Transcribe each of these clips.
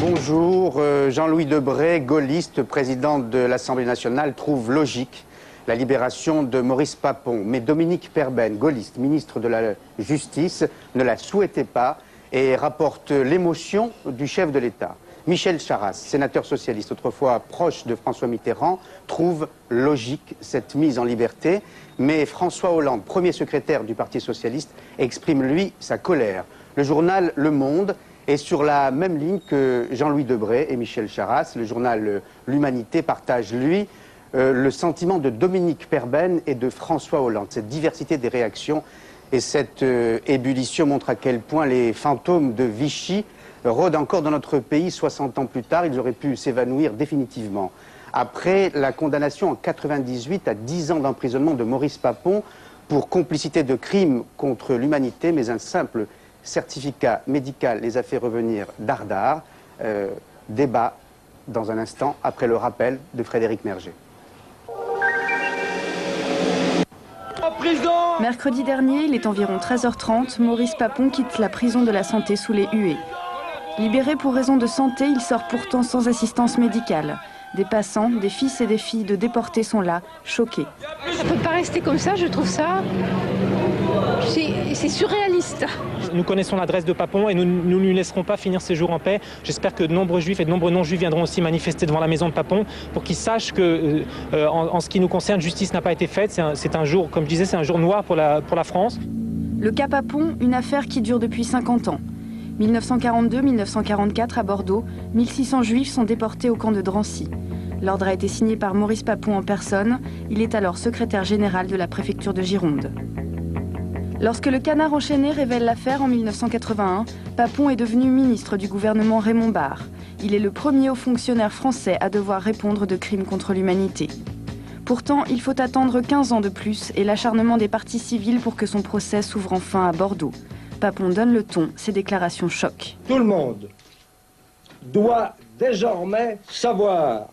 Bonjour. Jean-Louis Debré, gaulliste, président de l'Assemblée nationale, trouve logique la libération de Maurice Papon. Mais Dominique Perben, gaulliste, ministre de la Justice, ne la souhaitait pas et rapporte l'émotion du chef de l'État. Michel Charasse, sénateur socialiste, autrefois proche de François Mitterrand, trouve logique cette mise en liberté. Mais François Hollande, premier secrétaire du Parti socialiste, exprime, lui, sa colère. Le journal Le Monde est sur la même ligne que Jean-Louis Debré et Michel Charasse. Le journal L'Humanité partage, lui, le sentiment de Dominique Perben et de François Hollande. Cette diversité des réactions et cette ébullition montrent à quel point les fantômes de Vichy rôdent encore dans notre pays 60 ans plus tard. Ils auraient pu s'évanouir définitivement. Après la condamnation en 98 à 10 ans d'emprisonnement de Maurice Papon pour complicité de crimes contre l'humanité, mais un simple certificat médical les a fait revenir dardard. Débat dans un instant après le rappel de Frédéric Merget. Mercredi dernier, il est environ 13h30, Maurice Papon quitte la prison de la Santé sous les huées. Libéré pour raison de santé, il sort pourtant sans assistance médicale. Des passants, des fils et des filles de déportés sont là, choqués. Ça ne peut pas rester comme ça, je trouve ça... C'est surréaliste. Nous connaissons l'adresse de Papon et nous ne lui laisserons pas finir ses jours en paix. J'espère que de nombreux juifs et de nombreux non-juifs viendront aussi manifester devant la maison de Papon pour qu'ils sachent que, en ce qui nous concerne, justice n'a pas été faite. C'est un jour, comme je disais, c'est un jour noir pour la France. Le cas Papon, une affaire qui dure depuis 50 ans. 1942-1944 à Bordeaux, 1600 juifs sont déportés au camp de Drancy. L'ordre a été signé par Maurice Papon en personne. Il est alors secrétaire général de la préfecture de Gironde. Lorsque le Canard enchaîné révèle l'affaire en 1981, Papon est devenu ministre du gouvernement Raymond Barre. Il est le premier haut fonctionnaire français à devoir répondre de crimes contre l'humanité. Pourtant, il faut attendre 15 ans de plus et l'acharnement des partis civils pour que son procès s'ouvre enfin à Bordeaux. Papon donne le ton, ses déclarations choquent. Tout le monde doit désormais savoir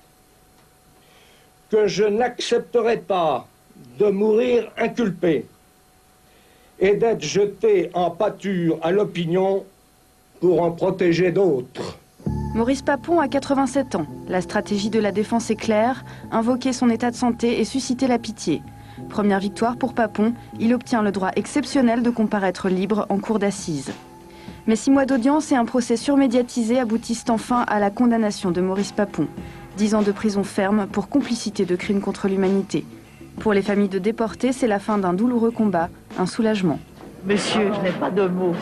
que je n'accepterai pas de mourir inculpé et d'être jeté en pâture à l'opinion pour en protéger d'autres. Maurice Papon a 87 ans. La stratégie de la défense est claire, invoquer son état de santé et susciter la pitié. Première victoire pour Papon, il obtient le droit exceptionnel de comparaître libre en cour d'assises. Mais 6 mois d'audience et un procès surmédiatisé aboutissent enfin à la condamnation de Maurice Papon. 10 ans de prison ferme pour complicité de crimes contre l'humanité. Pour les familles de déportés, c'est la fin d'un douloureux combat, un soulagement. Monsieur, je n'ai pas de mots,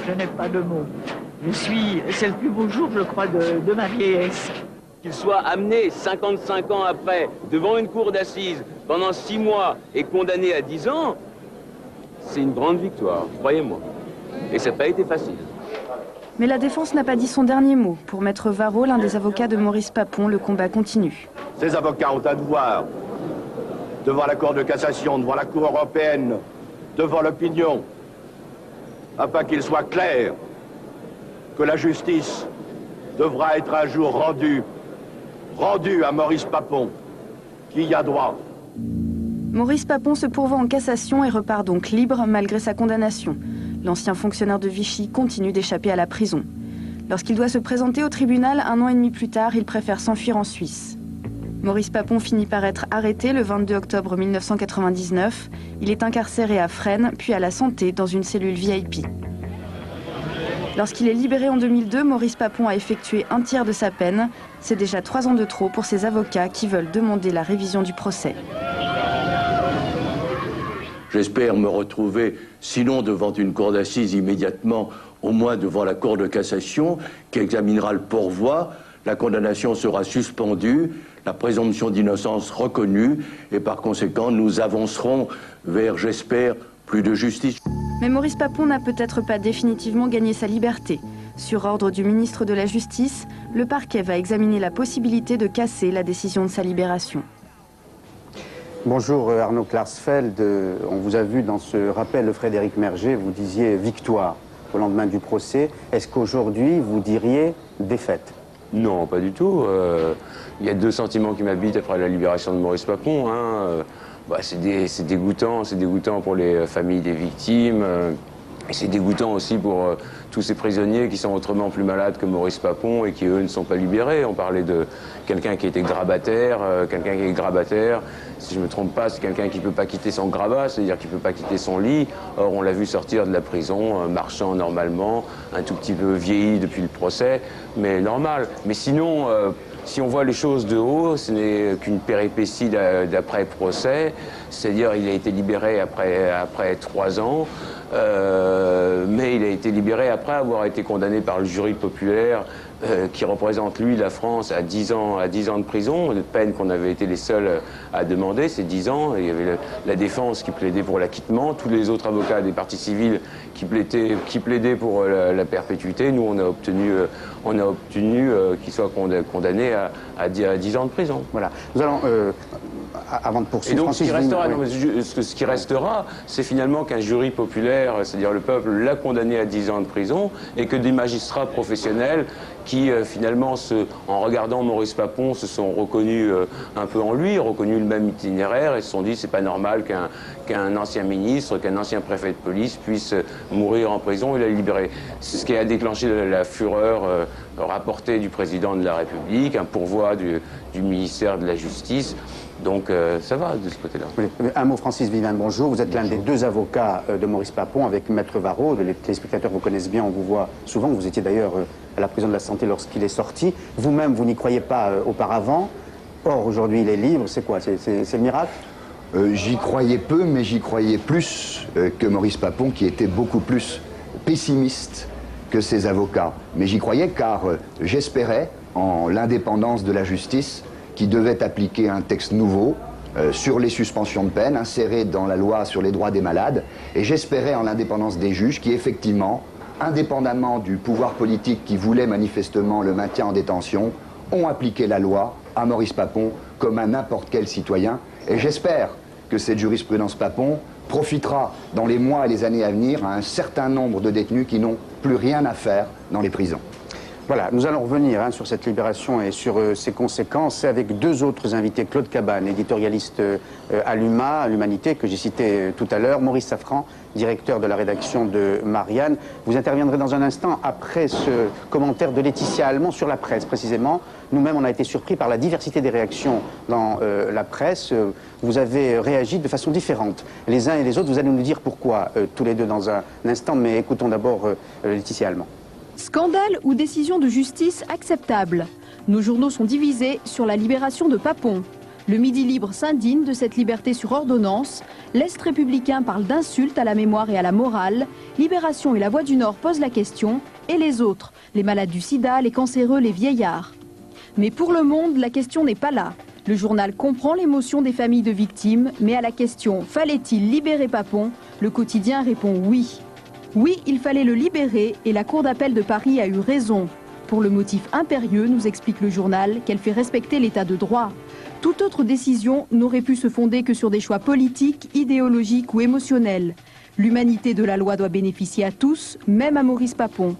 c'est le plus beau jour, je crois, de ma vieillesse. Qu'il soit amené 55 ans après, devant une cour d'assises, pendant 6 mois, et condamné à 10 ans, c'est une grande victoire, croyez-moi. Et ça n'a pas été facile. Mais la défense n'a pas dit son dernier mot. Pour Maître Varro, l'un des avocats de Maurice Papon, le combat continue. Ces avocats ont un devoir devant la Cour de cassation, devant la Cour européenne, devant l'opinion, afin qu'il soit clair que la justice devra être un jour rendue à Maurice Papon, qui y a droit. Maurice Papon se pourvoit en cassation et repart donc libre malgré sa condamnation. L'ancien fonctionnaire de Vichy continue d'échapper à la prison. Lorsqu'il doit se présenter au tribunal 1 an et demi plus tard, il préfère s'enfuir en Suisse. Maurice Papon finit par être arrêté le 22 octobre 1999. Il est incarcéré à Fresnes, puis à la Santé, dans une cellule VIP. Lorsqu'il est libéré en 2002, Maurice Papon a effectué 1/3 de sa peine. C'est déjà 3 ans de trop pour ses avocats qui veulent demander la révision du procès. J'espère me retrouver, sinon devant une cour d'assises immédiatement, au moins devant la Cour de cassation, qui examinera le pourvoi. La condamnation sera suspendue, la présomption d'innocence reconnue, et par conséquent, nous avancerons vers, j'espère, plus de justice. Mais Maurice Papon n'a peut-être pas définitivement gagné sa liberté. Sur ordre du ministre de la Justice, le parquet va examiner la possibilité de casser la décision de sa libération. Bonjour Arnaud Klarsfeld, on vous a vu dans ce rappel de Frédéric Merget, vous disiez victoire au lendemain du procès. Est-ce qu'aujourd'hui vous diriez défaite? Non, pas du tout. Il y a 2 sentiments qui m'habitent après la libération de Maurice Papon. C'est dégoûtant pour les familles des victimes. Et c'est dégoûtant aussi pour tous ces prisonniers qui sont autrement plus malades que Maurice Papon et qui, eux, ne sont pas libérés. On parlait de quelqu'un qui était grabataire, si je ne me trompe pas, c'est quelqu'un qui ne peut pas quitter son grabat, c'est-à-dire qui ne peut pas quitter son lit. Or, on l'a vu sortir de la prison, marchant normalement, un tout petit peu vieilli depuis le procès, mais normal. Mais sinon, si on voit les choses de haut, ce n'est qu'une péripétie d'après-procès, c'est-à-dire il a été libéré après 3 ans, mais il a été libéré après avoir été condamné par le jury populaire qui représente, lui, la France à 10 ans de prison, une peine qu'on avait été les seuls à demander, c'est 10 ans. Il y avait la défense qui plaidait pour l'acquittement, tous les autres avocats des parties civiles qui plaidaient pour la perpétuité. Nous, on a obtenu qu'il soit condamné à 10 ans de prison. Voilà. Nous allons... avant de poursuivre, et donc, Francis, ce qui restera, c'est finalement qu'un jury populaire, c'est-à-dire le peuple, l'a condamné à 10 ans de prison, et que des magistrats professionnels qui, finalement, en regardant Maurice Papon, se sont reconnus un peu en lui, reconnus le même itinéraire, et se sont dit c'est pas normal qu'un ancien ministre, qu'un ancien préfet de police puisse mourir en prison et la libérer. C'est ce qui a déclenché la fureur rapportée du président de la République, un pourvoi du ministère de la Justice. Donc ça va de ce côté-là. Un mot, Francis Vivian, bonjour. Vous êtes l'un des 2 avocats de Maurice Papon avec Maître Varro. Les téléspectateurs vous connaissent bien, on vous voit souvent. Vous étiez d'ailleurs à la prison de la Santé lorsqu'il est sorti. Vous-même, vous n'y croyez pas auparavant. Or, aujourd'hui, il est libre. C'est quoi? C'est le miracle? J'y croyais peu, mais j'y croyais plus que Maurice Papon, qui était beaucoup plus pessimiste que ses avocats. Mais j'y croyais car j'espérais en l'indépendance de la justice, qui devait appliquer un texte nouveau sur les suspensions de peine, inséré dans la loi sur les droits des malades. Et j'espérais en l'indépendance des juges qui, effectivement, indépendamment du pouvoir politique qui voulait manifestement le maintien en détention, ont appliqué la loi à Maurice Papon comme à n'importe quel citoyen. Et j'espère que cette jurisprudence Papon profitera dans les mois et les années à venir à un certain nombre de détenus qui n'ont plus rien à faire dans les prisons. Voilà, nous allons revenir sur cette libération et sur ses conséquences avec 2 autres invités. Claude Cabane, éditorialiste à l'Humanité, que j'ai cité tout à l'heure. Maurice Safran, directeur de la rédaction de Marianne. Vous interviendrez dans un instant après ce commentaire de Laetitia Allemand sur la presse, précisément. Nous-mêmes, on a été surpris par la diversité des réactions dans la presse. Vous avez réagi de façon différente, les uns et les autres. Vous allez nous dire pourquoi, tous les 2 dans un instant, mais écoutons d'abord Laetitia Allemand. Scandale ou décision de justice acceptable? Nos journaux sont divisés sur la libération de Papon. Le Midi Libre s'indigne de cette liberté sur ordonnance. L'Est républicain parle d'insultes à la mémoire et à la morale. Libération et la Voix du Nord posent la question. Et les autres? Les malades du sida, les cancéreux, les vieillards. Mais pour Le Monde, la question n'est pas là. Le journal comprend l'émotion des familles de victimes, mais à la question « Fallait-il libérer Papon ?», le quotidien répond oui. Oui, il fallait le libérer et la Cour d'appel de Paris a eu raison. Pour le motif impérieux, nous explique le journal, qu'elle fait respecter l'état de droit. Toute autre décision n'aurait pu se fonder que sur des choix politiques, idéologiques ou émotionnels. L'humanité de la loi doit bénéficier à tous, même à Maurice Papon.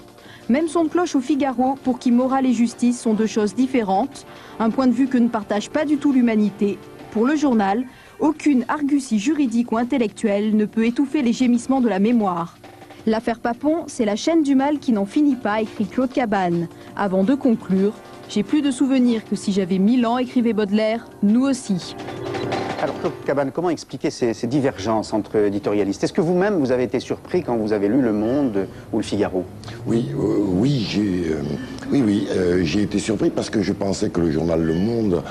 Même son de cloche au Figaro, pour qui morale et justice sont 2 choses différentes. Un point de vue que ne partage pas du tout l'humanité. Pour le journal, aucune argutie juridique ou intellectuelle ne peut étouffer les gémissements de la mémoire. L'affaire Papon, c'est la chaîne du mal qui n'en finit pas, écrit Claude Cabane. Avant de conclure, j'ai plus de souvenirs que si j'avais 1000 ans, écrivait Baudelaire, nous aussi. Alors Claude Cabane, comment expliquer ces divergences entre éditorialistes? Est-ce que vous-même, vous avez été surpris quand vous avez lu Le Monde ou Le Figaro? Oui, j'ai été surpris parce que je pensais que le journal Le Monde,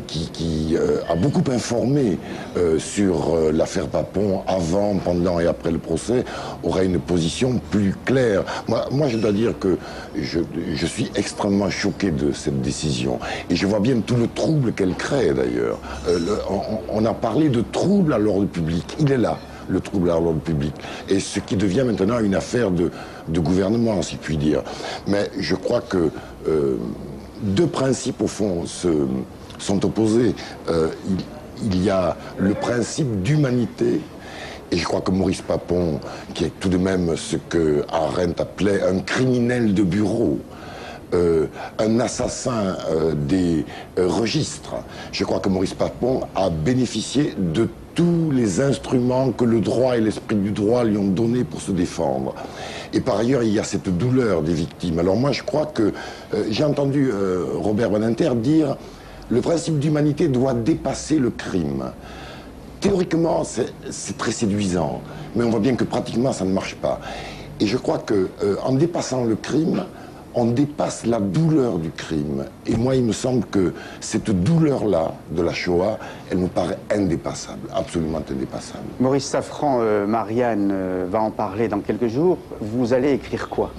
qui a beaucoup informé sur l'affaire Papon avant, pendant et après le procès, aurait une position plus claire. Moi, je dois dire que je suis extrêmement choqué de cette décision. Et je vois bien tout le trouble qu'elle crée, d'ailleurs. On a parlé de trouble à l'ordre public. Il est là, le trouble à l'ordre public. Et ce qui devient maintenant une affaire de gouvernement, si je puis dire. Mais je crois que 2 principes, au fond, sont opposés. Il y a le principe d'humanité. Et je crois que Maurice Papon, qui est tout de même ce que Arendt appelait un criminel de bureau, un assassin des registres. Je crois que Maurice Papon a bénéficié de tous les instruments que le droit et l'esprit du droit lui ont donnés pour se défendre. Et par ailleurs, il y a cette douleur des victimes. Alors moi, je crois que j'ai entendu Robert Badinter dire le principe d'humanité doit dépasser le crime. Théoriquement, c'est très séduisant, mais on voit bien que pratiquement, ça ne marche pas. Et je crois qu'en dépassant le crime, on dépasse la douleur du crime. Et moi, il me semble que cette douleur-là de la Shoah, elle me paraît indépassable, absolument indépassable. Maurice Safran, Marianne va en parler dans quelques jours. Vous allez écrire quoi?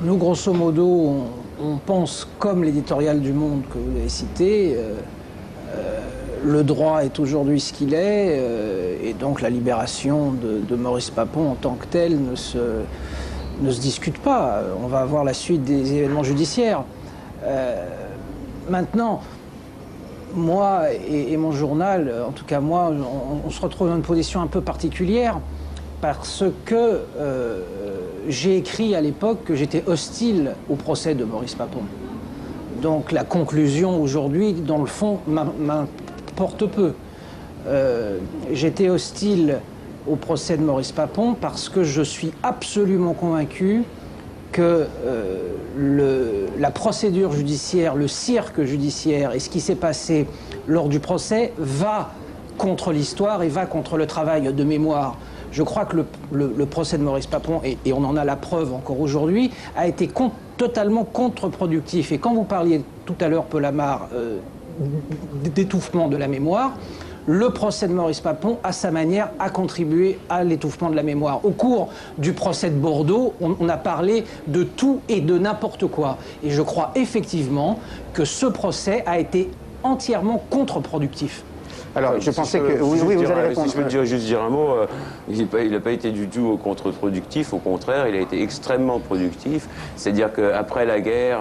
Nous, grosso modo, on pense comme l'éditorial du Monde que vous avez cité. Le droit est aujourd'hui ce qu'il est, et donc la libération de Maurice Papon en tant que tel ne se discute pas. On va avoir la suite des événements judiciaires. Maintenant, moi et mon journal, en tout cas moi, on se retrouve dans une position un peu particulière parce que j'ai écrit à l'époque que j'étais hostile au procès de Maurice Papon. Donc la conclusion aujourd'hui, dans le fond, m'importe peu. J'étais hostile au procès de Maurice Papon parce que je suis absolument convaincu que la procédure judiciaire, le cirque judiciaire et ce qui s'est passé lors du procès va contre l'histoire et va contre le travail de mémoire. Je crois que le procès de Maurice Papon, et on en a la preuve encore aujourd'hui, a été totalement contre-productif. Et quand vous parliez tout à l'heure, Paul Amar, d'étouffement de la mémoire, le procès de Maurice Papon, à sa manière, a contribué à l'étouffement de la mémoire. Au cours du procès de Bordeaux, on a parlé de tout et de n'importe quoi. Et je crois effectivement que ce procès a été entièrement contre-productif. Alors, je pensais que... Oui, vous allez répondre. Si je peux juste dire un mot, il n'a pas été du tout contre-productif, au contraire, il a été extrêmement productif. C'est-à-dire qu'après la guerre,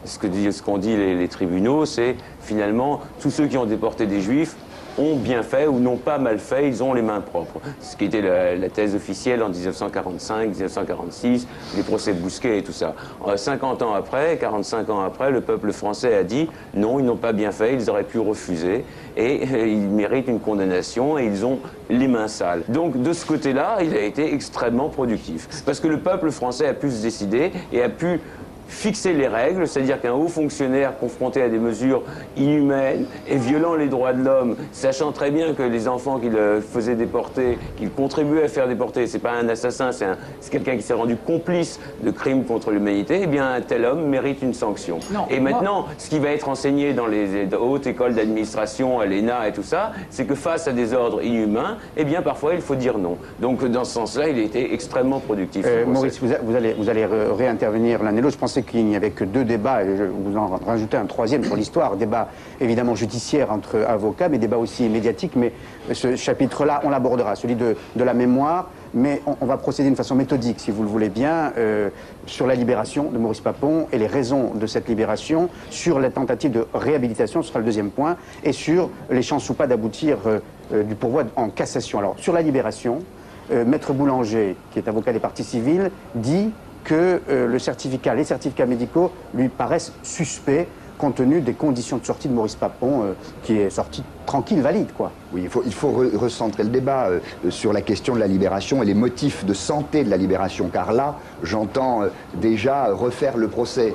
ce qu'ont dit les tribunaux, c'est finalement, tous ceux qui ont déporté des Juifs ont bien fait ou n'ont pas mal fait, ils ont les mains propres. Ce qui était la thèse officielle en 1945, 1946, les procès de Bousquet et tout ça. 50 ans après, 45 ans après, le peuple français a dit non, ils n'ont pas bien fait, ils auraient pu refuser et ils méritent une condamnation et ils ont les mains sales. Donc de ce côté-là, il a été extrêmement productif. Parce que le peuple français a pu se décider et a pu fixer les règles, c'est-à-dire qu'un haut fonctionnaire confronté à des mesures inhumaines et violant les droits de l'homme, sachant très bien que les enfants qu'il faisait déporter, qu'il contribuait à faire déporter, c'est pas un assassin, c'est quelqu'un qui s'est rendu complice de crimes contre l'humanité, eh bien un tel homme mérite une sanction. Non, et maintenant, ce qui va être enseigné dans les hautes écoles d'administration, à l'ENA et tout ça, c'est que face à des ordres inhumains, eh bien parfois il faut dire non. Donc dans ce sens-là, il a été extrêmement productif. Maurice, vous allez réintervenir l'un et l'autre. Je pensais qu'il n'y avait que deux débats, et vous en rajoutez un troisième sur l'histoire, débat évidemment judiciaire entre avocats, mais débat aussi médiatique, mais ce chapitre-là, on l'abordera, celui de la mémoire, mais on va procéder d'une façon méthodique, si vous le voulez bien, sur la libération de Maurice Papon et les raisons de cette libération, sur la tentative de réhabilitation, ce sera le deuxième point, et sur les chances ou pas d'aboutir du pourvoi en cassation. Alors, sur la libération, Maître Boulanger, qui est avocat des parties civiles, dit que les certificats médicaux lui paraissent suspects compte tenu des conditions de sortie de Maurice Papon, qui est sorti tranquille, valide, quoi. Oui, il faut recentrer le débat sur la question de la libération et les motifs de santé de la libération, car là, j'entends déjà refaire le procès.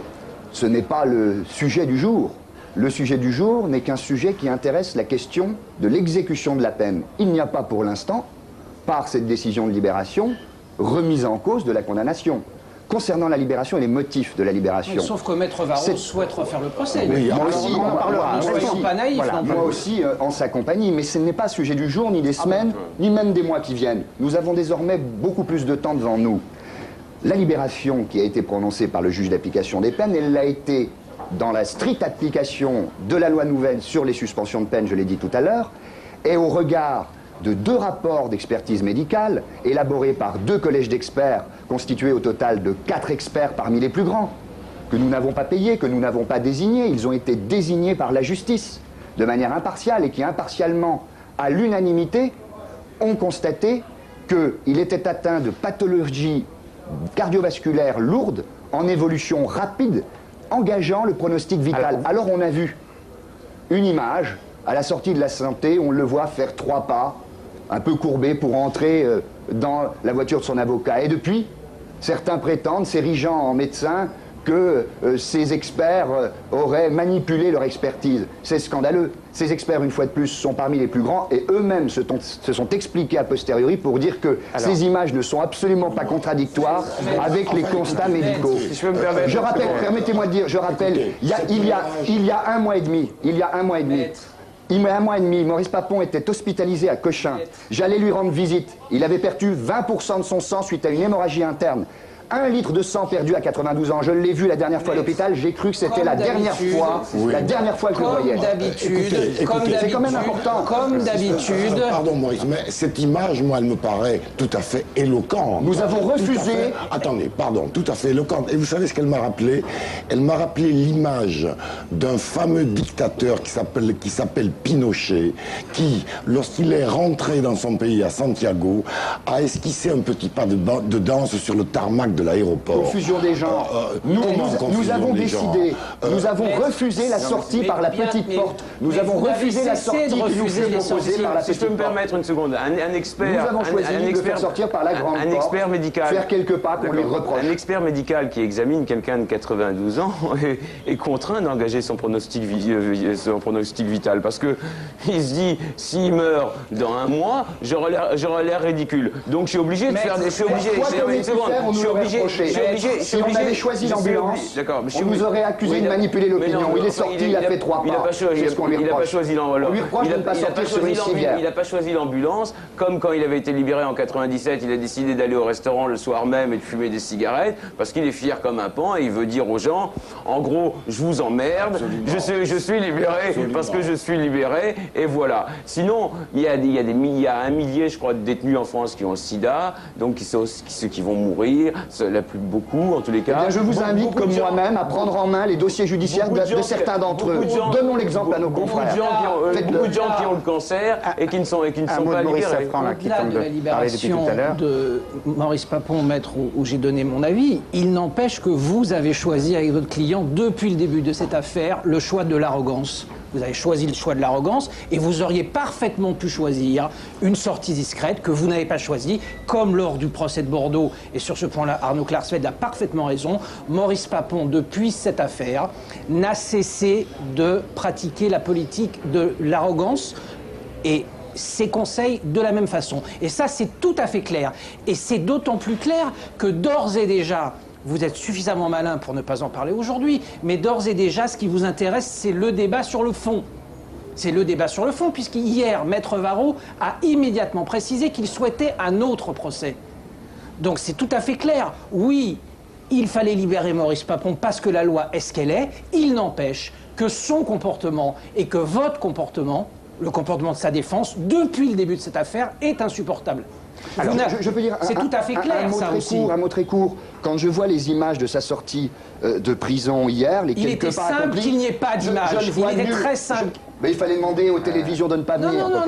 Ce n'est pas le sujet du jour. Le sujet du jour n'est qu'un sujet qui intéresse la question de l'exécution de la peine. Il n'y a pas pour l'instant, par cette décision de libération, remise en cause de la condamnation. Concernant la libération et les motifs de la libération. Oui, sauf que Maître Varro souhaite refaire le procès. Oui, moi aussi, on en parlera. Soyons pas naïfs. Voilà, moi aussi, en sa compagnie. Mais ce n'est pas sujet du jour, ni des semaines, ni même des mois qui viennent. Nous avons désormais beaucoup plus de temps devant nous. La libération qui a été prononcée par le juge d'application des peines, elle l'a été dans la stricte application de la loi nouvelle sur les suspensions de peine, je l'ai dit tout à l'heure, et au regard de 2 rapports d'expertise médicale élaborés par 2 collèges d'experts constitués au total de 4 experts parmi les plus grands, que nous n'avons pas payés, que nous n'avons pas désignés. Ils ont été désignés par la justice de manière impartiale et qui, impartialement, à l'unanimité, ont constaté qu'il était atteint de pathologies cardiovasculaires lourdes en évolution rapide, engageant le pronostic vital. Alors on a vu une image À la sortie de la santé, on le voit faire 3 pas, un peu courbé, pour entrer dans la voiture de son avocat. Et depuis, certains prétendent, s'érigeant en médecins, que ces experts auraient manipulé leur expertise. C'est scandaleux. Ces experts, une fois de plus, sont parmi les plus grands et eux-mêmes se sont expliqués a posteriori pour dire que ces images ne sont absolument pas contradictoires avec les constats médicaux. Si je peux me permettre, je rappelle, permettez-moi de dire, je rappelle, il y a un mois et demi, il y a un mois et demi, Maurice Papon était hospitalisé à Cochin. J'allais lui rendre visite. Il avait perdu 20% de son sang suite à une hémorragie interne. 1 litre de sang perdu à 92 ans. Je l'ai vu la dernière fois à l'hôpital, j'ai cru que c'était la dernière fois que je le voyais. C'est quand même important. Comme d'habitude. Pardon Maurice, mais cette image, moi, elle me paraît tout à fait éloquente. Nous avons refusé... Attendez, pardon, tout à fait éloquente. Et vous savez ce qu'elle m'a rappelé? Elle m'a rappelé l'image d'un fameux dictateur qui s'appelle Pinochet, qui, lorsqu'il est rentré dans son pays à Santiago, a esquissé un petit pas de danse sur le tarmac de l'aéroport. Confusion des genres. Nous avons décidé, nous avons refusé la sortie par la petite porte. Nous avons refusé la sortie qui nous fut proposée par la petite porte. Si je peux me permettre une seconde, un expert... Nous avons choisi de faire sortir par la grande porte, un expert médical, faire quelques pas qu'on lui reproche. Un expert médical qui examine quelqu'un de 92 ans est contraint d'engager son pronostic vital parce que il se dit, s'il meurt dans 1 mois, j'aurai l'air ridicule. Donc je suis obligé de faire des... Si on avait choisi l'ambulance, on nous aurait accusé de manipuler l'opinion. Il est sorti, il a fait 3 pas. Il n'a pas choisi l'ambulance. Il n'a pas choisi l'ambulance, comme quand il avait été libéré en 97, il a décidé d'aller au restaurant le soir même et de fumer des cigarettes, parce qu'il est fier comme un pan et il veut dire aux gens, en gros, je vous emmerde, je suis libéré parce que je suis libéré, et voilà. Sinon, il y a 1 millier, je crois, de détenus en France qui ont le sida, donc ceux qui vont mourir, beaucoup en tous les cas. Eh bien, je vous invite, comme moi-même, à prendre en main les dossiers judiciaires de certains d'entre eux. Donnons l'exemple à nos confrères. Beaucoup de gens qui ont le cancer et qui ne sont pas libérés. Au-delà de la libération de Maurice Papon, maître où j'ai donné mon avis, il n'empêche que vous avez choisi avec votre client, depuis le début de cette affaire, le choix de l'arrogance. Vous avez choisi le choix de l'arrogance et vous auriez parfaitement pu choisir une sortie discrète que vous n'avez pas choisie, comme lors du procès de Bordeaux. Et sur ce point-là, Arnaud Klarsfeld a parfaitement raison. Maurice Papon, depuis cette affaire, n'a cessé de pratiquer la politique de l'arrogance et ses conseils de la même façon. Et ça, c'est tout à fait clair. Et c'est d'autant plus clair que d'ores et déjà, vous êtes suffisamment malin pour ne pas en parler aujourd'hui, mais d'ores et déjà, ce qui vous intéresse, c'est le débat sur le fond. C'est le débat sur le fond, puisqu'hier, Maître Varro a immédiatement précisé qu'il souhaitait un autre procès. Donc c'est tout à fait clair. Oui, il fallait libérer Maurice Papon parce que la loi est ce qu'elle est. Il n'empêche que son comportement et que votre comportement, le comportement de sa défense, depuis le début de cette affaire, est insupportable. Alors, je peux dire, c'est tout à fait clair, ça aussi. Un mot très court. Quand je vois les images de sa sortie de prison hier, les quelques pas accomplis... Il était simple qu'il n'y ait pas d'image. Il était très simple. Mais il fallait demander aux télévisions de ne pas venir. Non,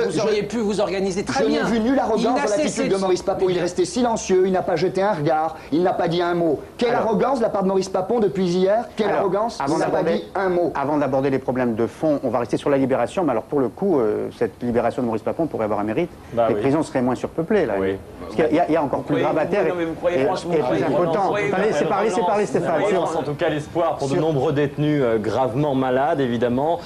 vous auriez pu vous organiser très bien. Je n'ai vu nulle arrogance dans l'attitude de Maurice Papon. Il est resté silencieux, il n'a pas jeté un regard, il n'a pas dit un mot. Quelle arrogance de la part de Maurice Papon depuis hier? Quelle arrogance? Il n'a pas dit un mot. Avant d'aborder les problèmes de fond, on va rester sur la libération. Mais alors pour le coup, cette libération de Maurice Papon pourrait avoir un mérite. Les prisons seraient moins surpeuplées là. Parce qu'il y a encore plus grabataire et plus impotent. C'est parler Stéphane. En tout cas, l'espoir pour de nombreux détenus gravement malades, évidemment.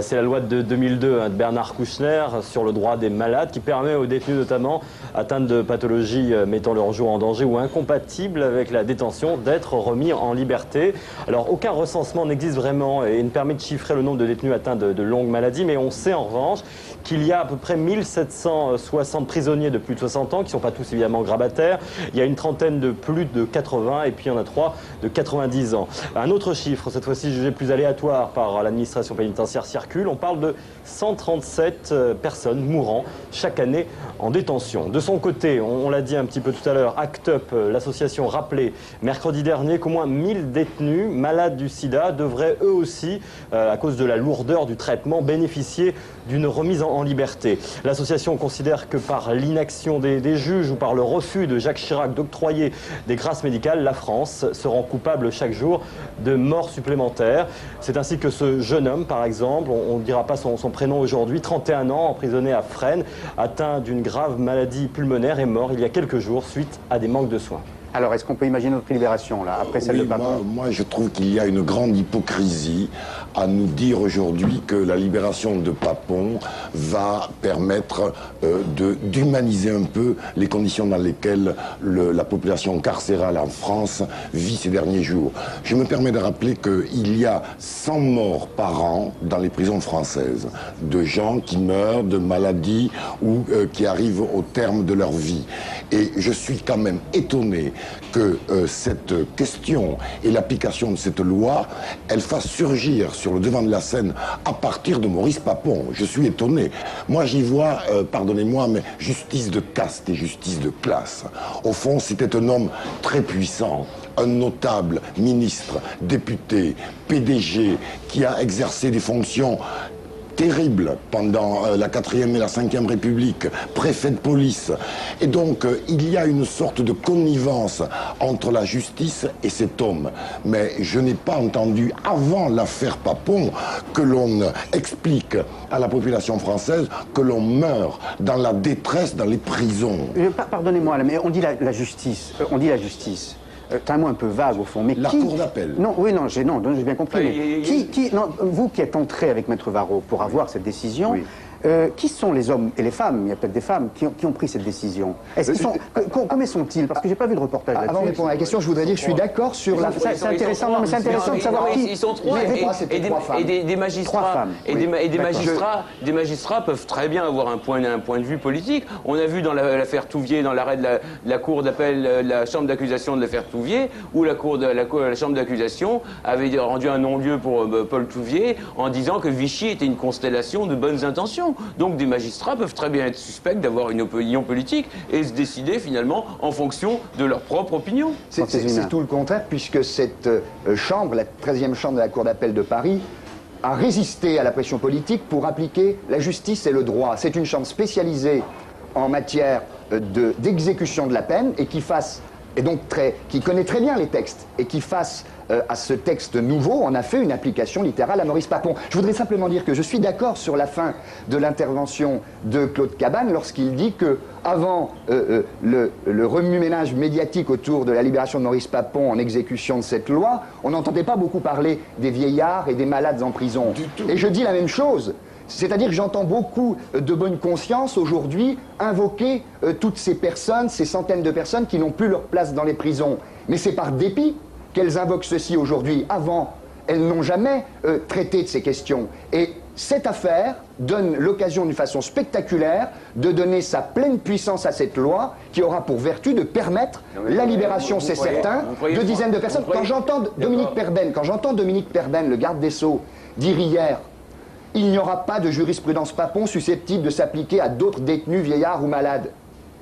C'est la loi de 2002 de Bernard Kouchner sur le droit des malades qui permet aux détenus notamment atteints de pathologies mettant leur jour en danger ou incompatibles avec la détention d'être remis en liberté. Alors aucun recensement n'existe vraiment et ne permet de chiffrer le nombre de détenus atteints de longues maladies, mais on sait en revanche qu'il y a à peu près 1760 prisonniers de plus de 60 ans qui ne sont pas tous évidemment grabataires. Il y a une trentaine de plus de 80 et puis il y en a 3 de 90 ans. Un autre chiffre, cette fois-ci jugé plus aléatoire par l'administration pénitentiaire circule. On parle de 137 personnes mourant chaque année en détention. De son côté, on l'a dit un petit peu tout à l'heure, ACT UP, l'association, rappelait mercredi dernier qu'au moins 1000 détenus malades du sida devraient eux aussi, à cause de la lourdeur du traitement, bénéficier d'une remise en liberté. L'association considère que par l'inaction des juges ou par le refus de Jacques Chirac d'octroyer des grâces médicales, la France se rend coupable chaque jour de morts supplémentaires. C'est ainsi que ce jeune homme, par exemple, on ne dira pas son prénom aujourd'hui, 31 ans, emprisonné à Fresnes, atteint d'une grave maladie pulmonaire, est mort il y a quelques jours suite à des manques de soins. Alors, est-ce qu'on peut imaginer notre libération, là, après celle de Papon? Moi, je trouve qu'il y a une grande hypocrisie à nous dire aujourd'hui que la libération de Papon va permettre d'humaniser un peu les conditions dans lesquelles la population carcérale en France vit ces derniers jours. Je me permets de rappeler qu'il y a 100 morts par an dans les prisons françaises, de gens qui meurent de maladies ou qui arrivent au terme de leur vie. Et je suis quand même étonné que cette question et l'application de cette loi, elle fasse surgir sur le devant de la scène à partir de Maurice Papon. Je suis étonné. Moi, j'y vois, pardonnez-moi, mais justice de caste et justice de classe. Au fond, c'était un homme très puissant, un notable ministre, député, PDG, qui a exercé des fonctions terrible pendant la 4e et la 5e République, préfet de police. Et donc, il y a une sorte de connivence entre la justice et cet homme. Mais je n'ai pas entendu, avant l'affaire Papon, que l'on explique à la population française que l'on meurt dans la détresse dans les prisons. Pardonnez-moi, mais on dit la justice. On dit la justice. C'est un mot un peu vague au fond, mais la cour d'appel. Non, oui, non, j'ai bien compris. Mais non, vous qui êtes entré avec Maître Varro pour avoir cette décision, qui sont les hommes et les femmes, il y a peut-être des femmes qui ont pris cette décision. Comment sont-ils? Parce que j'ai pas vu de reportage là-dessus. Avant de répondre à la question, je voudrais dire que je suis d'accord sur la... C'est intéressant, mais c'est intéressant de savoir qui... Ils sont trois, et des magistrats, des magistrats peuvent très bien avoir un point de vue politique. On a vu dans l'affaire Touvier, dans l'arrêt de la cour d'appel, la chambre d'accusation de l'affaire Touvier, où la chambre d'accusation avait rendu un non-lieu pour Paul Touvier en disant que Vichy était une constellation de bonnes intentions. Donc des magistrats peuvent très bien être suspects d'avoir une opinion politique et se décider finalement en fonction de leur propre opinion. C'est tout le contraire, puisque cette chambre, la 13e chambre de la Cour d'appel de Paris, a résisté à la pression politique pour appliquer la justice et le droit. C'est une chambre spécialisée en matière d'exécution de la peine et qui connaît très bien les textes et qui face à ce texte nouveau, on a fait une application littérale à Maurice Papon. Je voudrais simplement dire que je suis d'accord sur la fin de l'intervention de Claude Cabane lorsqu'il dit que avant le remue-ménage médiatique autour de la libération de Maurice Papon en exécution de cette loi, on n'entendait pas beaucoup parler des vieillards et des malades en prison. Et je dis la même chose. C'est-à-dire que j'entends beaucoup de bonne conscience aujourd'hui invoquer toutes ces personnes, ces centaines de personnes qui n'ont plus leur place dans les prisons. Mais c'est par dépit qu'elles invoquent ceci aujourd'hui. Avant, elles n'ont jamais traité de ces questions. Et cette affaire donne l'occasion d'une façon spectaculaire de donner sa pleine puissance à cette loi qui aura pour vertu de permettre la libération, c'est certain, de dizaines de personnes. Quand j'entends Dominique Perben, le garde des Sceaux, dire hier: il n'y aura pas de jurisprudence Papon susceptible de s'appliquer à d'autres détenus, vieillards ou malades.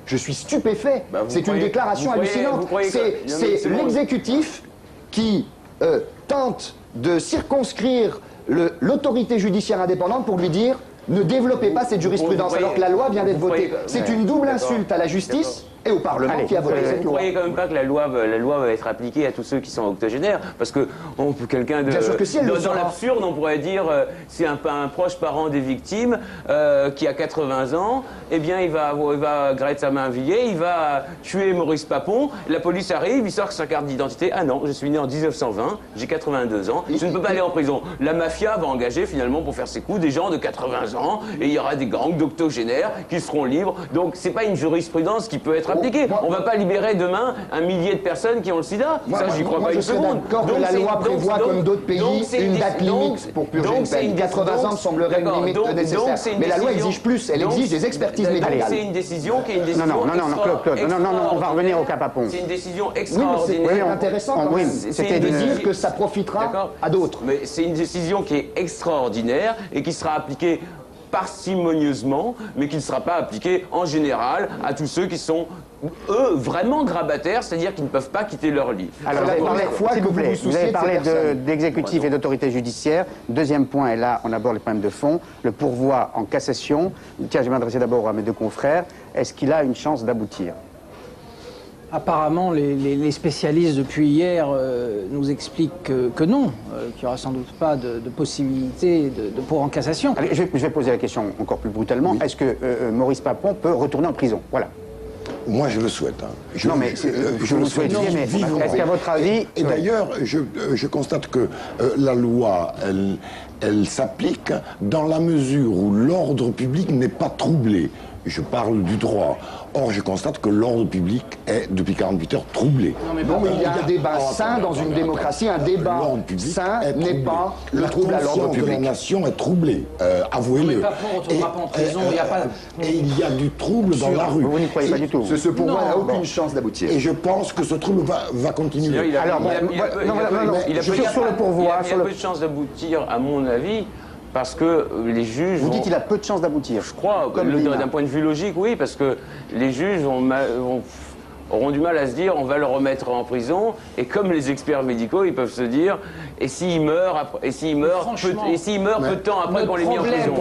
Je suis stupéfait. C'est une déclaration hallucinante. C'est l'exécutif qui tente de circonscrire l'autorité judiciaire indépendante pour lui dire: ne développez pas cette jurisprudence, alors que la loi vient d'être votée. C'est une double insulte à la justice et au Parlement qui a voté cette loi. Vous ne croyez quand même pas que la loi va être appliquée à tous ceux qui sont octogénaires? Parce que quelqu'un de... Bien sûr que si, dans l'absurde, on pourrait dire, c'est un proche parent des victimes qui a 80 ans, eh bien il va gratter sa main à Villiers, il va tuer Maurice Papon, la police arrive, il sort sa carte d'identité. Ah non, je suis né en 1920, j'ai 82 ans, je ne peux pas aller en prison. La mafia va engager finalement pour faire ses coups des gens de 80 ans et il y aura des gangs d'octogénaires qui seront libres. Donc c'est pas une jurisprudence qui peut être appliquée. On va pas libérer demain un millier de personnes qui ont le sida. Ça, j'y crois pas une seconde. D'accord que la loi prévoit, comme d'autres pays, une date limite pour purger une peine. 80 ans me semblerait une limite nécessaire. Mais la loi exige plus, elle exige des expertises médicales. C'est une décision qui est une décision Claude, on va revenir au cas Papon. C'est une décision extraordinaire. Oui, c'est intéressant c'était de dire que ça profitera à d'autres. Mais c'est une décision qui est extraordinaire et qui sera appliquée parcimonieusement, mais qui ne sera pas appliqué en général à tous ceux qui sont, eux, vraiment grabataires, c'est-à-dire qui ne peuvent pas quitter leur lit. Alors, vous avez parlé d'exécutif et d'autorité judiciaire. Deuxième point, et là, on aborde les problèmes de fond, le pourvoi en cassation. Tiens, je vais m'adresser d'abord à mes deux confrères. Est-ce qu'il a une chance d'aboutir ? Apparemment, les spécialistes depuis hier nous expliquent que non, qu'il n'y aura sans doute pas de possibilité de pourvoi en cassation. Allez, je vais poser la question encore plus brutalement. Oui. Est-ce que Maurice Papon peut retourner en prison ? Voilà. Moi, je le souhaite. Hein. Je le souhaite, mais est-ce qu'à votre avis... Et d'ailleurs, je constate que la loi, elle s'applique dans la mesure où l'ordre public n'est pas troublé. Je parle du droit. Or, je constate que l'ordre public est, depuis 48 heures, troublé. Non, mais il y a un débat sain dans une démocratie. Un débat sain n'est pas le trouble à l'ordre public. La nation est troublée, avouez-le. Mais Papon ne retournera pas en prison, il n'y a pas... Et il y a du trouble dans la rue. Vous n'y croyez pas du tout. Ce pourvoi n'a aucune chance d'aboutir. Et je pense que ce trouble va continuer. Alors, je suis sur le pourvoi. Il a peu de chances d'aboutir, à mon avis. Parce que les juges... Vous dites qu'il a peu de chances d'aboutir. Je crois, d'un point de vue logique, oui, parce que les juges auront du mal à se dire on va le remettre en prison, et comme les experts médicaux, ils peuvent se dire et s'il meurt, peu de temps après qu'on l'ait mis en prison.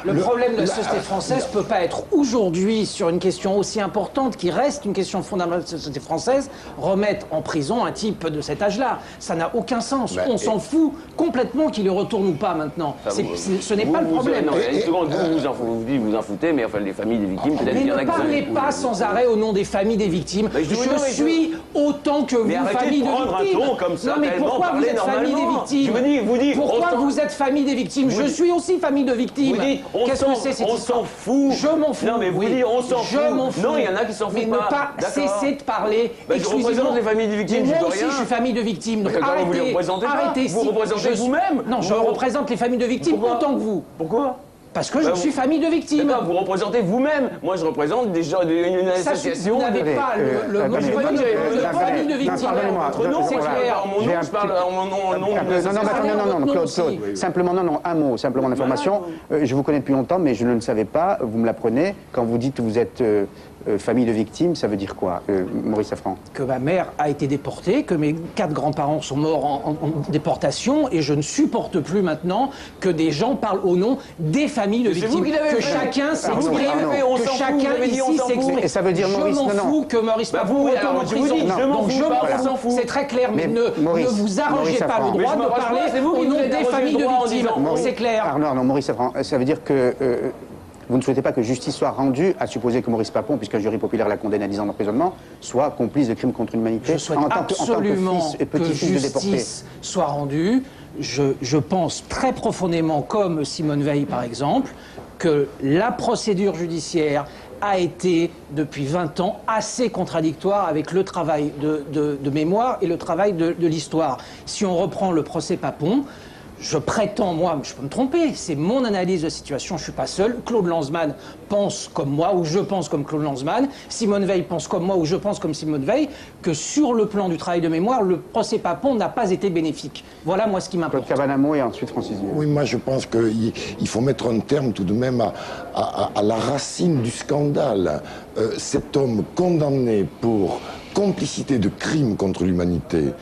Le problème de la société française ne peut pas être aujourd'hui, sur une question aussi importante qui reste une question fondamentale de la société française, remettre en prison un type de cet âge-là. Ça n'a aucun sens. On s'en fout complètement qu'il y retourne ou pas maintenant. Ce n'est pas le problème. Vous en foutez, mais enfin les familles des victimes, peut-être mais qu'il y en a ne parlez pas sans arrêt au nom des familles des victimes. Je suis autant que vous famille de victimes. Non mais pourquoi vous êtes famille des victimes? Pourquoi vous êtes famille des victimes? Je suis aussi famille de victimes. Qu'est-ce que c'est cette histoire? On s'en fout. Je m'en fous. Non mais vous dites on s'en fout. Je m'en fous. Non, il y en a qui s'en foutent pas. Mais ne pas cesser de parler exclusivement. Je représente les familles des victimes. Moi aussi je suis famille de victimes. Donc arrêtez. Vous représentez vous-même? Non, je représente les familles de victimes autant que vous. Pourquoi? Parce que je suis famille de victimes. Vous représentez vous-même. Moi, je représente des gens, une association. Vous n'avez pas le mot de famille de victimes. C'est clair. Je parle en mon nom. Non, Claude. Simplement, un mot, simplement d'information. Je vous connais depuis longtemps, mais je ne le savais pas. Vous me l'apprenez. Quand vous dites que vous êtes famille de victimes, ça veut dire quoi, Maurice Safran? Que ma mère a été déportée, que mes 4 grands-parents sont morts en déportation, et je ne supporte plus maintenant que des gens parlent au nom des familles de victimes. Que chacun s'exprime, que chacun ici s'exprime. Et ça veut dire, Maurice, je m'en fous que Maurice Papon retourne en prison. Donc je m'en fous. C'est très clair, mais ne vous arrogez pas le droit de parler au nom des familles de victimes. C'est clair. Arnaud, Maurice Safran, ça veut dire que vous ne souhaitez pas que justice soit rendue, à supposer que Maurice Papon, puisqu'un jury populaire l'a condamné à 10 ans d'emprisonnement, soit complice de crimes contre l'humanité en tant que fils et petit-fils de déporté. Justice soit rendue. Je pense très profondément, comme Simone Veil par exemple, que la procédure judiciaire a été, depuis 20 ans, assez contradictoire avec le travail de mémoire et le travail de l'histoire. Si on reprend le procès Papon, je prétends, moi, je peux me tromper, c'est mon analyse de la situation, je ne suis pas seul. Claude Lanzmann pense comme moi, ou je pense comme Claude Lanzmann. Simone Veil pense comme moi, ou je pense comme Simone Veil, que sur le plan du travail de mémoire, le procès Papon n'a pas été bénéfique. Voilà, moi, ce qui m'importe. Claude Cabanamo et ensuite Francis Vieux. Oui, moi, je pense qu'il faut mettre un terme tout de même à la racine du scandale. Cet homme condamné pour complicité de crimes contre l'humanité,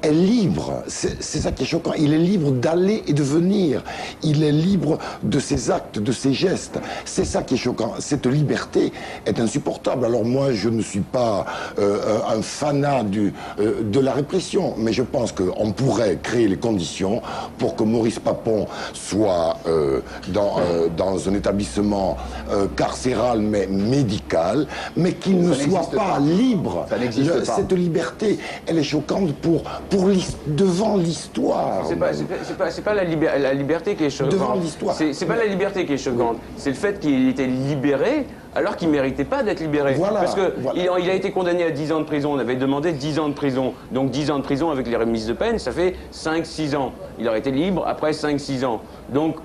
est libre, c'est ça qui est choquant, il est libre d'aller et de venir, il est libre de ses actes, de ses gestes, c'est ça qui est choquant, cette liberté est insupportable. Alors moi je ne suis pas un fanat de la répression, mais je pense qu'on pourrait créer les conditions pour que Maurice Papon soit dans un établissement carcéral mais médical, mais qu'il ne soit pas libre. Ça n'existe pas. Cette liberté, elle est choquante devant l'histoire. C'est pas la liberté qui est choquante. Devant l'histoire. C'est pas la liberté qui est choquante. C'est le fait qu'il était libéré alors qu'il ne méritait pas d'être libéré. Voilà, parce qu'il a été condamné à 10 ans de prison. On avait demandé 10 ans de prison. Donc 10 ans de prison avec les remises de peine, ça fait 5-6 ans. Il aurait été libre après 5-6 ans. Donc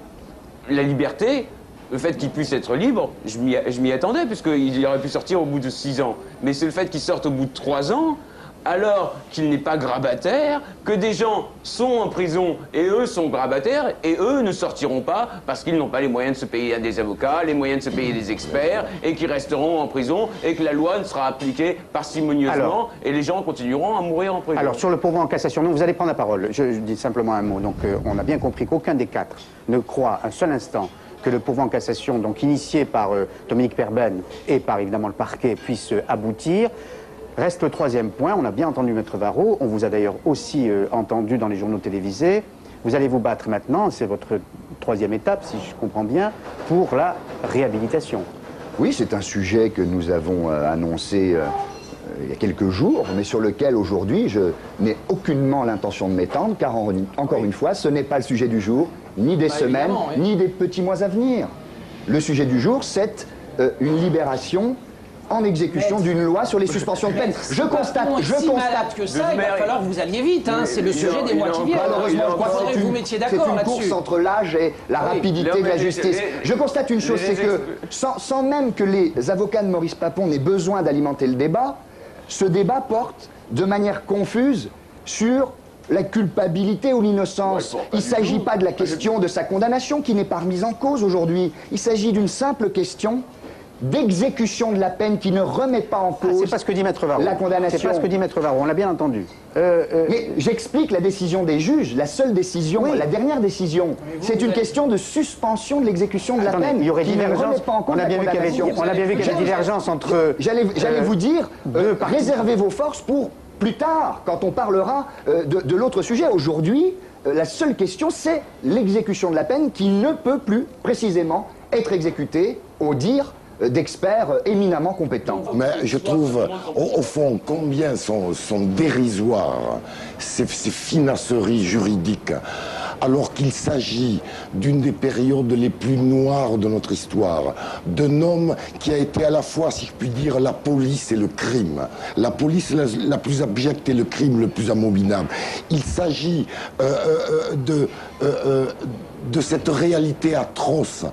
la liberté, le fait qu'il puisse être libre, je m'y attendais, puisqu'il aurait pu sortir au bout de 6 ans. Mais c'est le fait qu'il sorte au bout de 3 ans. alors qu'il n'est pas grabataire, que des gens sont en prison et eux sont grabataires et eux ne sortiront pas parce qu'ils n'ont pas les moyens de se payer des avocats, les moyens de se payer des experts et qui resteront en prison et que la loi ne sera appliquée parcimonieusement et les gens continueront à mourir en prison. Alors sur le pourvoi en cassation, non, vous allez prendre la parole. Je dis simplement un mot. Donc on a bien compris qu'aucun des quatre ne croit un seul instant que le pourvoi en cassation, donc initié par Dominique Perben et par évidemment le parquet, puisse aboutir. Reste le troisième point, on a bien entendu Maître Varro, on vous a d'ailleurs aussi entendu dans les journaux télévisés. Vous allez vous battre maintenant, c'est votre troisième étape, si je comprends bien, pour la réhabilitation. Oui, c'est un sujet que nous avons annoncé il y a quelques jours, mais sur lequel aujourd'hui je n'ai aucunement l'intention de m'étendre, car encore une fois, ce n'est pas le sujet du jour, ni des semaines, ni des petits mois à venir. Le sujet du jour, c'est une libération en exécution d'une loi sur les suspensions de peine. Je constate que ça, il va falloir que vous alliez vite, hein. C'est le sujet des mois qui viennent. Malheureusement, je crois que c'est une course entre l'âge et la rapidité de la justice. Je constate une chose, c'est que sans même que les avocats de Maurice Papon n'aient besoin d'alimenter le débat, ce débat porte de manière confuse sur la culpabilité ou l'innocence. Il ne s'agit pas de la question de sa condamnation qui n'est pas remise en cause aujourd'hui. Il s'agit d'une simple question d'exécution de la peine qui ne remet pas en cause c'est pas ce que dit Maître Varro. La condamnation. C'est pas ce que dit Maître Varro, on l'a bien entendu. Mais j'explique la décision des juges, la seule décision, la dernière décision. C'est une question de suspension de l'exécution de la peine. Il y aurait qui divergence. Ne remet pas en cause on a bien vu qu'il y avait divergence entre... J'allais vous dire, réservez vos forces pour plus tard, quand on parlera de l'autre sujet. Aujourd'hui, la seule question, c'est l'exécution de la peine qui ne peut plus précisément être exécutée au dire d'experts éminemment compétents. Mais je trouve, au fond, combien sont dérisoires ces finasseries juridiques, alors qu'il s'agit d'une des périodes les plus noires de notre histoire, d'un homme qui a été à la fois, si je puis dire, la police et le crime. La police la plus abjecte et le crime le plus abominable. Il s'agit de cette réalité atroce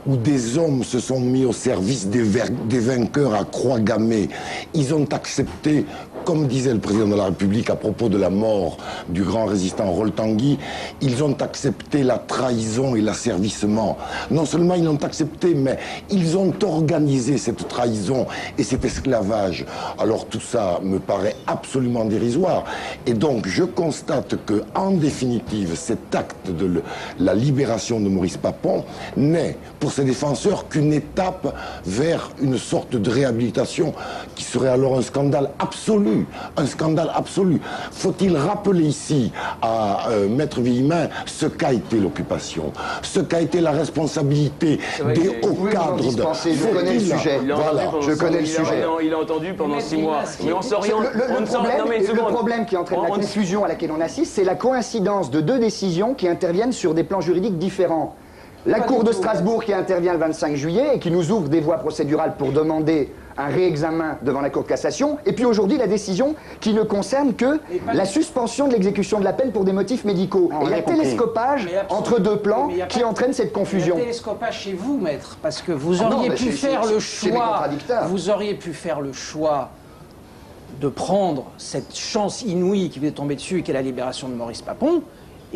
où des hommes se sont mis au service des vainqueurs à croix gammée. Ils ont accepté, comme disait le président de la République à propos de la mort du grand résistant Rol-Tanguy, ils ont accepté la trahison et l'asservissement. Non seulement ils l'ont accepté, mais ils ont organisé cette trahison et cet esclavage. Alors tout ça me paraît absolument dérisoire. Et donc je constate que, en définitive, cet acte de la libération de Maurice Papon n'est pour ses défenseurs qu'une étape vers une sorte de réhabilitation qui serait alors un scandale absolu. Un scandale absolu. Faut-il rappeler ici à Maître Villemin ce qu'a été l'occupation, ce qu'a été la responsabilité des hauts cadres de... Je connais le sujet. Voilà. Je connais le sujet. Il a entendu pendant 6 mois. Mais on s'oriente. Le problème qui entraîne la confusion à laquelle on assiste, c'est la coïncidence de deux décisions qui interviennent sur des plans juridiques différents. La Cour de Strasbourg qui intervient le 25 juillet et qui nous ouvre des voies procédurales pour demander un réexamen devant la Cour de cassation, et puis aujourd'hui la décision qui ne concerne que la suspension de l'exécution de la peine pour des motifs médicaux. Et il y a télescopage entre deux plans qui entraîne cette confusion. Il y a télescopage chez vous, maître, parce que vous auriez pu faire le choix. Vous auriez pu faire le choix de prendre cette chance inouïe qui vous est tombée dessus, qui est la libération de Maurice Papon,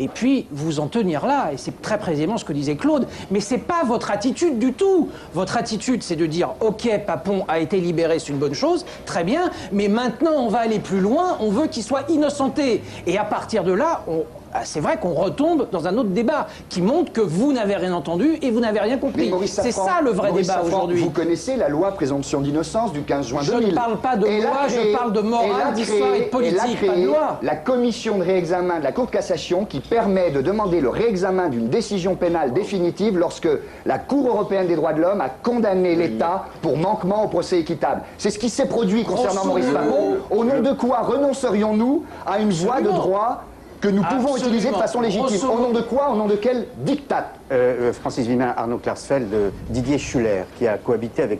et puis vous en tenir là. Et c'est très précisément ce que disait Claude. Mais c'est pas votre attitude du tout. Votre attitude, c'est de dire « Ok, Papon a été libéré, c'est une bonne chose, très bien, mais maintenant on va aller plus loin, on veut qu'il soit innocenté. » Et à partir de là, c'est vrai qu'on retombe dans un autre débat qui montre que vous n'avez rien entendu et vous n'avez rien compris. C'est ça le vrai débat aujourd'hui. Vous connaissez la loi présomption d'innocence du 15 juin 2000. Je ne parle pas de loi, je parle de morale, d'histoire et de politique, pas de loi. La commission de réexamen de la Cour de cassation qui permet de demander le réexamen d'une décision pénale définitive lorsque la Cour européenne des droits de l'homme a condamné l'État pour manquement au procès équitable. C'est ce qui s'est produit concernant Maurice Papon. Au nom de quoi renoncerions-nous à une voie de droit que nous pouvons utiliser de façon légitime? Au nom de quoi? Au nom de quel diktat? Francis Villemin, Arnaud Klarsfeld, Didier Schuller, qui a cohabité avec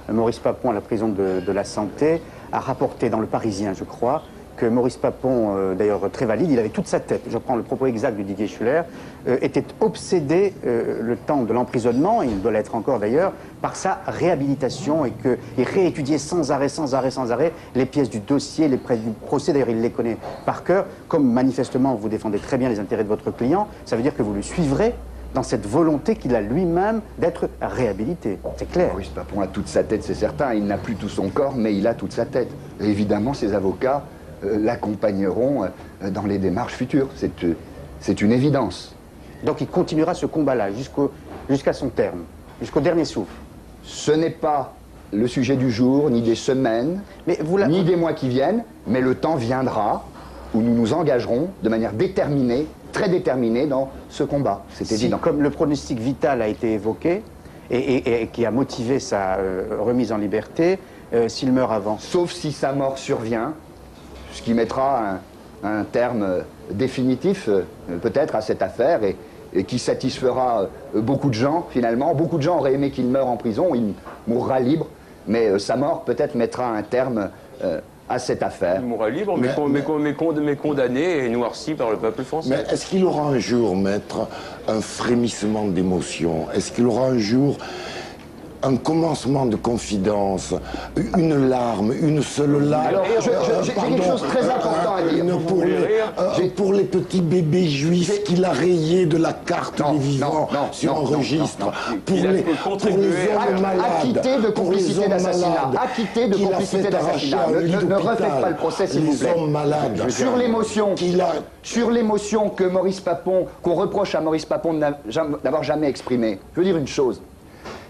Maurice Papon à la prison de la Santé, a rapporté dans Le Parisien, je crois, que Maurice Papon, d'ailleurs très valide, il avait toute sa tête, je prends le propos exact de Didier Schuller, était obsédé le temps de l'emprisonnement, il doit l'être encore d'ailleurs, par sa réhabilitation et qu'il réétudiait sans arrêt les pièces du dossier, les du procès, d'ailleurs il les connaît par cœur. Comme manifestement vous défendez très bien les intérêts de votre client, ça veut dire que vous le suivrez dans cette volonté qu'il a lui-même d'être réhabilité. C'est clair. Maurice Papon a toute sa tête, c'est certain. Il n'a plus tout son corps, mais il a toute sa tête. Et évidemment, ses avocats l'accompagneront dans les démarches futures. C'est une évidence. Donc il continuera ce combat-là jusqu'à son terme, jusqu'au dernier souffle. Ce n'est pas le sujet du jour, ni des semaines, ni des mois qui viennent, mais le temps viendra où nous nous engagerons de manière déterminée, très déterminée dans ce combat. C'est évident. Comme le pronostic vital a été évoqué et qui a motivé sa remise en liberté, s'il meurt avant. Sauf si sa mort survient, ce qui mettra un terme définitif peut-être à cette affaire et qui satisfera beaucoup de gens finalement. Beaucoup de gens auraient aimé qu'il meure en prison, il mourra libre, mais sa mort peut-être mettra un terme à cette affaire. Il mourra libre, mais condamné et noirci par le peuple français. Mais est-ce qu'il aura un jour, maître, un frémissement d'émotion? Est-ce qu'il aura un jour un commencement de confidence, une larme, une seule larme? Alors, j'ai quelque chose de très important à dire. Pour les petits bébés juifs qu'il a rayés de la carte des vivants sur un registre, pour les hommes malades, acquittés de complicité d'assassinat, acquittés de complicité d'assassinat. Ne refaites pas le procès, s'il vous plaît. Les hommes malades. Sur l'émotion que Maurice Papon, qu'on reproche à Maurice Papon d'avoir jamais exprimée, je veux dire une chose.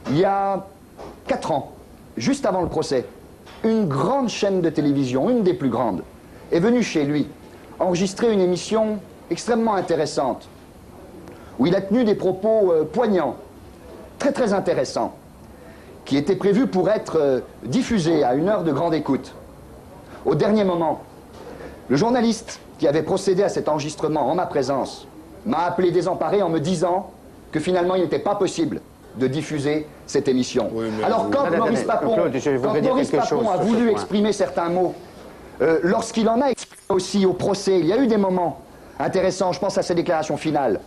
Il y a 4 ans, juste avant le procès, une grande chaîne de télévision, une des plus grandes, est venue chez lui enregistrer une émission extrêmement intéressante, où il a tenu des propos poignants, très très intéressants, qui étaient prévus pour être diffusés à une heure de grande écoute. Au dernier moment, le journaliste qui avait procédé à cet enregistrement en ma présence m'a appelé désemparé en me disant que finalement il n'était pas possible de diffuser cette émission. Oui, alors quand Maurice Papon a voulu exprimer certains mots, lorsqu'il en a exprimé aussi au procès, il y a eu des moments intéressants, je pense à ses déclarations finales.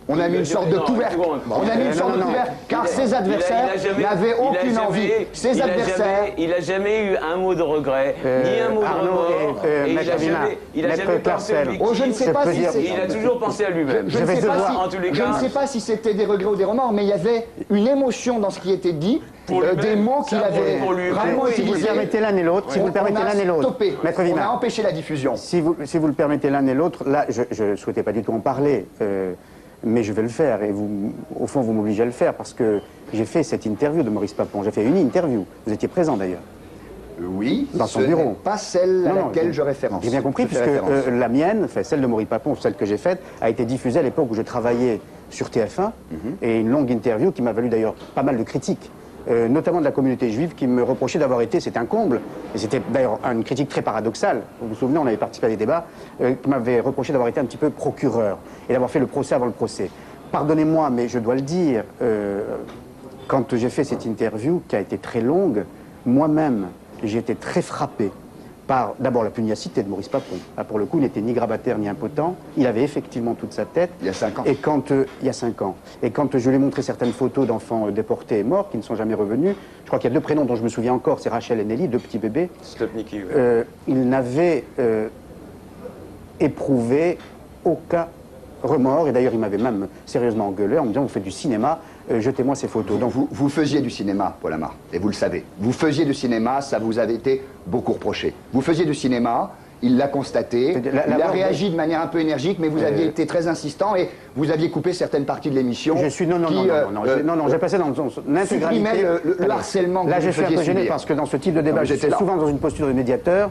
On a mis une sorte de couvercle. On a mis une sorte de couvercle, car ses adversaires n'avaient aucune envie. Ses adversaires... Il n'a jamais eu un mot de regret, ni un mot de remords. Il a jamais pensé au victime. Je ne sais pas si il a toujours pensé à lui-même. Je ne sais pas si c'était des regrets ou des remords, mais il y avait une émotion dans ce qui était dit. Des mots qu'il avait vraiment utilisés. Si vous le permettez l'un et l'autre, Maître Vimard, on a empêché la diffusion. Si vous le permettez l'un et l'autre, là, je ne souhaitais pas du tout en parler. Mais je vais le faire, et vous, au fond, vous m'obligez à le faire, parce que j'ai fait cette interview de Maurice Papon. J'ai fait une interview. Vous étiez présent, d'ailleurs. Oui, dans son bureau. Pas celle à laquelle je référence. J'ai bien compris, puisque la mienne, celle de Maurice Papon, celle que j'ai faite, a été diffusée à l'époque où je travaillais sur TF1, et une longue interview qui m'a valu d'ailleurs pas mal de critiques. Notamment de la communauté juive qui me reprochait d'avoir été, c'est un comble, et c'était d'ailleurs une critique très paradoxale, vous vous souvenez, on avait participé à des débats, qui m'avait reproché d'avoir été un petit peu procureur, et d'avoir fait le procès avant le procès. Pardonnez-moi, mais je dois le dire, quand j'ai fait cette interview, qui a été très longue, moi-même, j'ai été très frappé par d'abord la pugnacité de Maurice Papon. Là, pour le coup, il n'était ni grabataire ni impotent. Il avait effectivement toute sa tête. Il y a 5 ans. Et il y a 5 ans. Et quand je lui ai montré certaines photos d'enfants déportés et morts, qui ne sont jamais revenus, je crois qu'il y a 2 prénoms dont je me souviens encore, c'est Rachel et Nelly, 2 petits bébés. Slotniki, oui. Il n'avait éprouvé aucun remords. Et d'ailleurs, il m'avait même sérieusement engueulé en me disant, vous faites du cinéma, jetez-moi ces photos. Donc, vous faisiez du cinéma, Paul Amar, et vous le savez. Vous faisiez du cinéma, ça vous avait été beaucoup reproché. Vous faisiez du cinéma, il l'a constaté, il a réagi de manière un peu énergique, mais vous aviez été très insistant et vous aviez coupé certaines parties de l'émission. Je suis... Non, j'ai passé dans l'intégralité... le harcèlement que là, vous j'ai fait un peu gêné subir. parce que dans ce type de débat, j'étais souvent dans une posture de médiateur,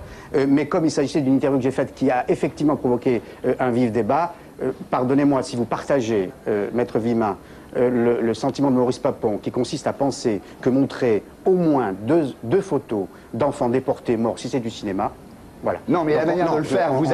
mais comme il s'agissait d'une interview que j'ai faite qui a effectivement provoqué un vif débat, pardonnez-moi, si vous partagez, Maître Vimard, le sentiment de Maurice Papon, qui consiste à penser que montrer au moins deux photos d'enfants déportés morts, si c'est du cinéma, Voilà. Non, mais Donc, la manière de le faire, vous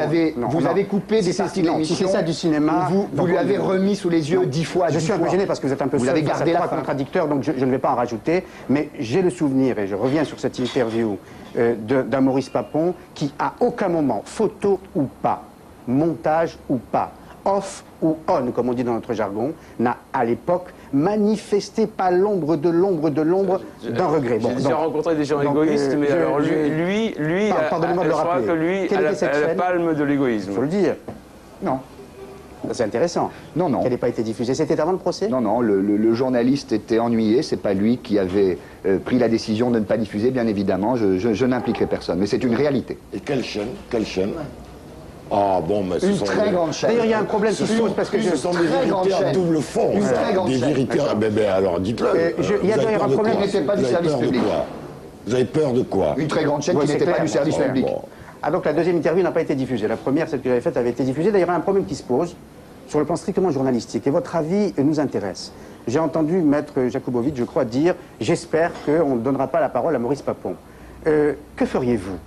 avez coupé des parties de l'émission. Si c'est ça du cinéma, vous lui avez remis sous les yeux 10 fois. Je suis un peu gêné parce que vous êtes un peu Vous seul avez face gardé à la trois fin. contradicteurs, donc je ne vais pas en rajouter. Mais j'ai le souvenir, et je reviens sur cette interview d'un Maurice Papon qui, à aucun moment, photo ou pas, montage ou pas, off ou on, comme on dit dans notre jargon, n'a à l'époque manifesté pas l'ombre de l'ombre d'un regret. J'ai déjà rencontré des gens égoïstes, mais alors lui, pardonnez-moi de le je crois rappeler. que lui Quelle a était cette la chaîne palme de l'égoïsme. Il faut le dire. Non. C'est intéressant. Non. Qu'elle n'ait pas été diffusée. C'était avant le procès? Non, le journaliste était ennuyé, c'est pas lui qui avait pris la décision de ne pas diffuser, bien évidemment, je n'impliquerai personne, mais c'est une réalité. Et quelle chaîne? Quelle chaîne? Ah bon, mais une très grande chaîne. D'ailleurs, il y a un problème qui se pose parce que ce sont des vérités à double fond. Une très grande des chaîne. vérités. Alors dites-le. Il y a d'ailleurs un problème qui n'était pas du service public. Vous avez peur de quoi? Une très grande chaîne qui n'était pas du service public. Ah, donc la deuxième interview n'a pas été diffusée. La première, celle que j'avais faite, avait été diffusée. D'ailleurs, il y a un problème qui se pose sur le plan strictement journalistique. Et votre avis nous intéresse. J'ai entendu Maître Jakubowicz, je crois, dire « J'espère qu'on ne donnera pas la parole à Maurice Papon ». Que feriez-vous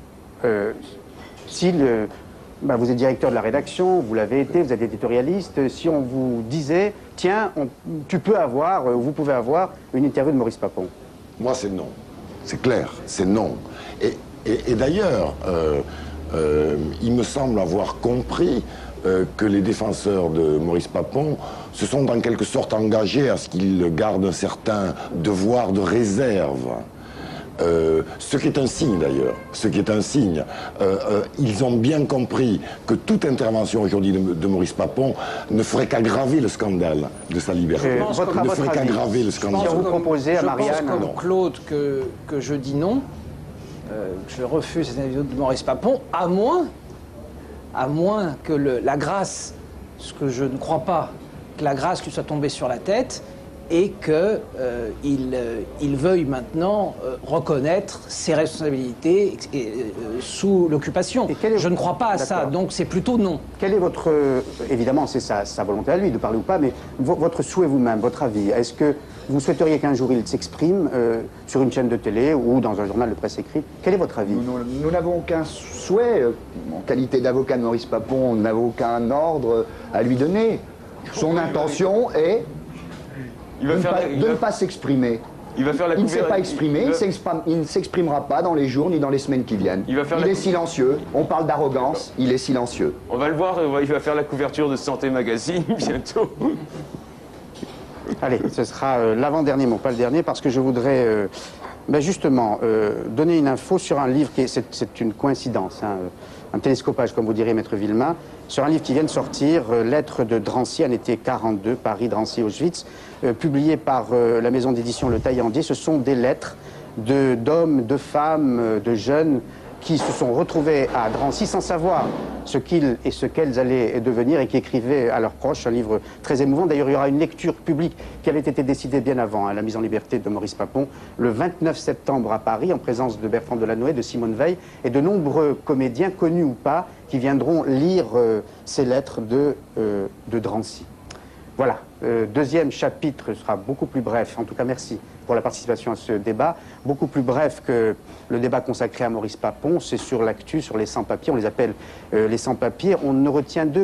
si vous êtes directeur de la rédaction, vous l'avez été, vous êtes éditorialiste, si on vous disait « Tiens, tu peux avoir, vous pouvez avoir une interview de Maurice Papon ». Moi, c'est non. C'est clair, c'est non. Et d'ailleurs, il me semble avoir compris que les défenseurs de Maurice Papon se sont en quelque sorte engagés à ce qu'il garde un certain devoir de réserve. Ce qui est un signe d'ailleurs, ce qui est un signe. Ils ont bien compris que toute intervention aujourd'hui de Maurice Papon ne ferait qu'aggraver le scandale de sa liberté. Ne ferait qu'aggraver le scandale. Si on vous proposait à Marianne... Je pense comme Claude que je dis non, que je refuse cette interview de Maurice Papon, à moins que la grâce, ce que je ne crois pas, que la grâce lui soit tombée sur la tête, et qu'il veuille maintenant reconnaître ses responsabilités sous l'occupation. Je ne crois pas à ça, donc c'est plutôt non. Quel est votre... évidemment, c'est sa volonté à lui de parler ou pas, mais votre souhait vous-même, votre avis, est-ce que vous souhaiteriez qu'un jour il s'exprime sur une chaîne de télé ou dans un journal de presse écrite? Quel est votre avis? Nous n'avons aucun souhait. En qualité d'avocat de Maurice Papon, nous n'avons aucun ordre à lui donner. Son intention est... de ne pas s'exprimer. Il va faire la il ne s'est pas exprimé, il ne s'exprimera pas dans les jours ni dans les semaines qui viennent. Il est silencieux, on parle d'arrogance, il est silencieux. On va le voir, il va faire la couverture de Santé Magazine bientôt. Allez, ce sera l'avant-dernier mot, pas le dernier, parce que je voudrais justement donner une info sur un livre qui c'est une coïncidence, hein, un télescopage, comme vous diriez, Maître Villemain, sur un livre qui vient de sortir, Lettres de Drancy, en été 42, Paris, Drancy, Auschwitz, publié par la maison d'édition Le Taillandier. Ce sont des lettres d'hommes, de femmes, de jeunes qui se sont retrouvés à Drancy sans savoir ce qu'ils et ce qu'elles allaient devenir et qui écrivaient à leurs proches. Un livre très émouvant. D'ailleurs, il y aura une lecture publique qui avait été décidée bien avant, la mise en liberté de Maurice Papon, le 29 septembre à Paris, en présence de Bertrand Delanoë, de Simone Veil et de nombreux comédiens, connus ou pas, qui viendront lire ces lettres de Drancy. Voilà, deuxième chapitre sera beaucoup plus bref, en tout cas merci pour la participation à ce débat, beaucoup plus bref que le débat consacré à Maurice Papon, c'est sur l'actu, sur les sans-papiers, on les appelle les sans-papiers, on ne retient d'eux